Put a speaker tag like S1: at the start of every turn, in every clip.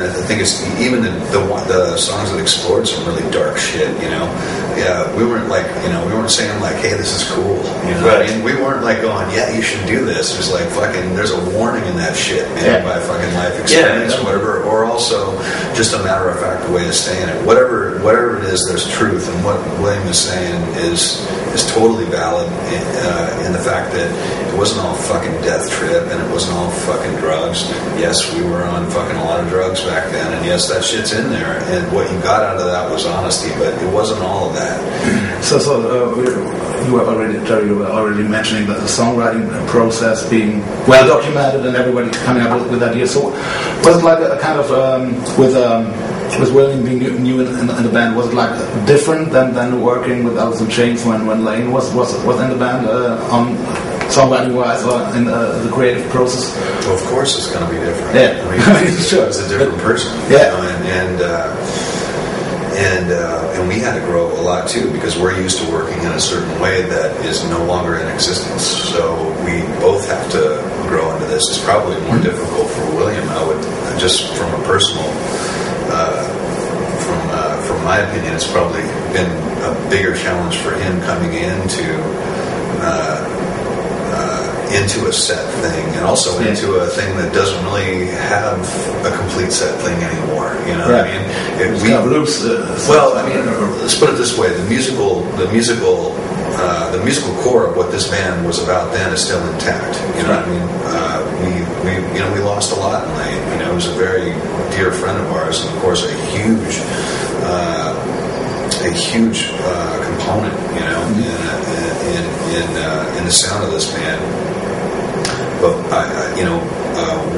S1: I think it's even the songs that explored some really dark shit, you know. Yeah, we weren't like, you know, we weren't saying like, hey, this is cool, you know.
S2: Right.
S1: I mean, we weren't like going, yeah, you should do this. It's like fucking, there's a warning in that shit, man, by fucking life experience, or whatever, or also just a matter of fact way of saying it. Whatever it is, there's truth, and what William is saying is totally valid in the fact that it wasn't all fucking death trip, and it wasn't all fucking drugs. Yes, we were on fucking a lot of drugs back then, and yes, that shit's in there, and what you got out of that was honesty, but it wasn't all of that.
S3: So you were already mentioning that the songwriting process being well documented and everybody coming up with ideas. So was it like a kind of with William being new in the band? Was it like different than working with Alice in Chains when Lane was in the band on songwriting wise or in the creative process?
S1: Well, of course it's going to be different.
S3: Yeah,
S1: I mean,
S3: sure.
S1: It's a different person.
S3: Yeah,
S1: you know, and we had to grow a lot too, because we're used to working in a certain way that is no longer in existence. So we both have to grow into this. It's probably more difficult for William. I would, just from a personal, from my opinion, it's probably been a bigger challenge for him coming into a set thing, and also into a thing that doesn't really have a complete set thing anymore. You know what I mean? Well, I mean, let's put it this way: the musical core of what this band was about then is still intact. You know what I mean? We lost a lot in Lane. You know, he was a very dear friend of ours, and of course a huge component. You know, in the sound of this band. But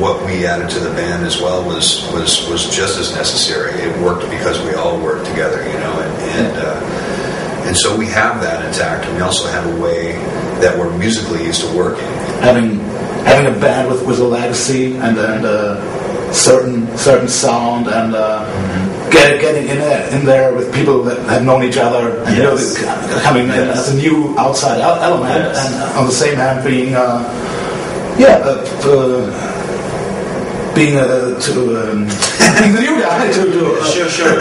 S1: what we added to the band as well was just as necessary. It worked because we all worked together, you know, and so we have that intact, and we also have a way that we're musically used to working.
S3: Having a band with a legacy and a certain sound and getting in there with people that have known each other and coming in as a new outside element, and on the same hand being being the new guy to
S2: sure.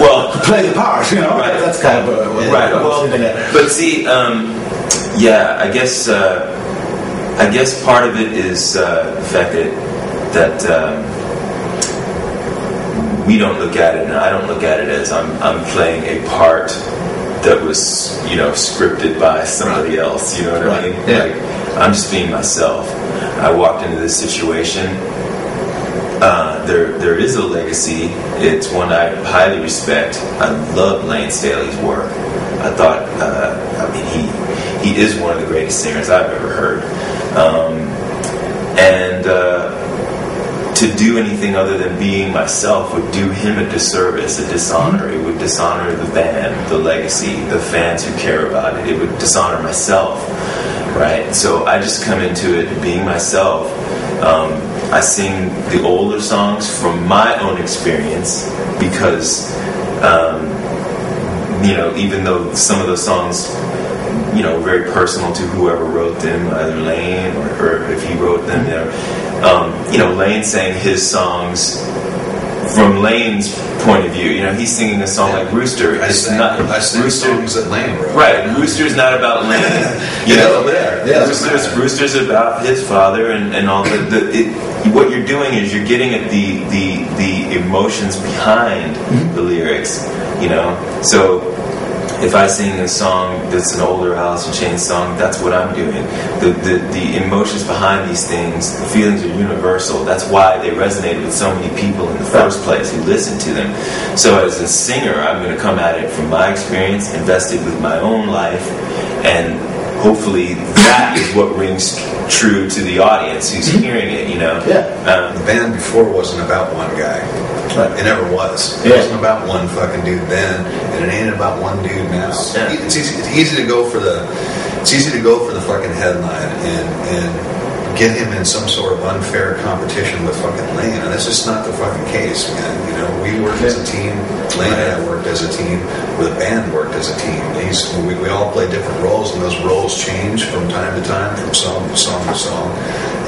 S2: Well,
S3: to play the part, you know.
S2: Right.
S3: That's kind of
S2: right. Well, but see, I guess part of it is the fact that we don't look at it, and I don't look at it as I'm playing a part that was, you know, scripted by somebody else. You know what I mean?
S3: Yeah.
S2: Like, I'm just being myself. I walked into this situation. There is a legacy. It's one I highly respect. I love Lane Staley's work. I thought, he is one of the greatest singers I've ever heard. To do anything other than being myself would do him a disservice, a dishonor. It would dishonor the band, the legacy, the fans who care about it. It would dishonor myself, right? So I just come into it being myself. I sing the older songs from my own experience because, even though some of those songs, you know, very personal to whoever wrote them, either Lane or if he wrote them, Lane sang his songs from Lane's point of view. You know, he's singing a song like Rooster.
S1: I sang songs that Lane wrote.
S2: Right, Rooster's not about Lane. You know, Rooster's about his father and all what you're doing is you're getting at the emotions behind the lyrics. You know, so if I sing a song that's an older Alice in Chains song, that's what I'm doing. The emotions behind these things, the feelings are universal. That's why they resonated with so many people in the first place who listened to them. So as a singer, I'm going to come at it from my experience, invested with my own life, and hopefully that is what rings true to the audience who's hearing it, you know.
S1: The band before wasn't about one guy. It never was. It wasn't about one fucking dude then, and it ain't about one dude now. It's easy to go for the fucking headline and get him in some sort of unfair competition with fucking Lane, and that's just not the fucking case, man. You know, we worked as a team. Lane and I worked as a team. The band worked as a team. We all play different roles, and those roles change from time to time, from song to song to song,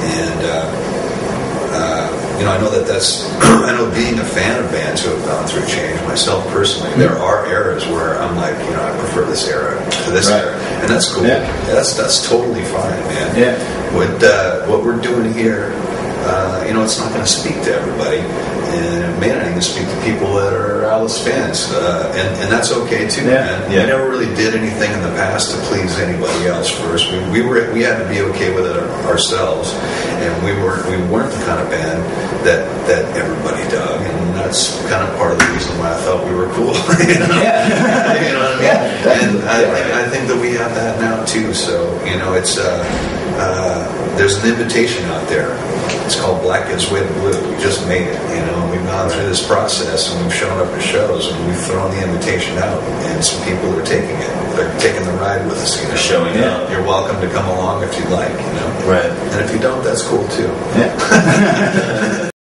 S1: and I know that's. I know being a fan of bands who have gone through change. Myself personally, there are eras where I'm like, I prefer this era to this era, and that's cool. Yeah. That's totally fine, man.
S3: Yeah.
S1: What we're doing here, it's not going to speak to everybody, and it may not even speak to people that are Alice fans, and that's okay too, man. We never really did anything in the past to please anybody else first. We had to be okay with it ourselves, and we weren't the kind of band that everybody dug, and that's kind of part of the reason why I thought we were cool. You know what I mean? Yeah, and I think that we have that now too. So it's there's an invitation out there. It's called Black Gives Way to Blue. We just made it, we've gone through this process, and we've shown up to shows, and we've thrown the invitation out, and some people are taking it. They're taking the ride with us,
S2: They're showing up.
S1: You're welcome to come along if you'd like,
S2: Right.
S1: And if you don't, that's cool too.
S3: Yeah.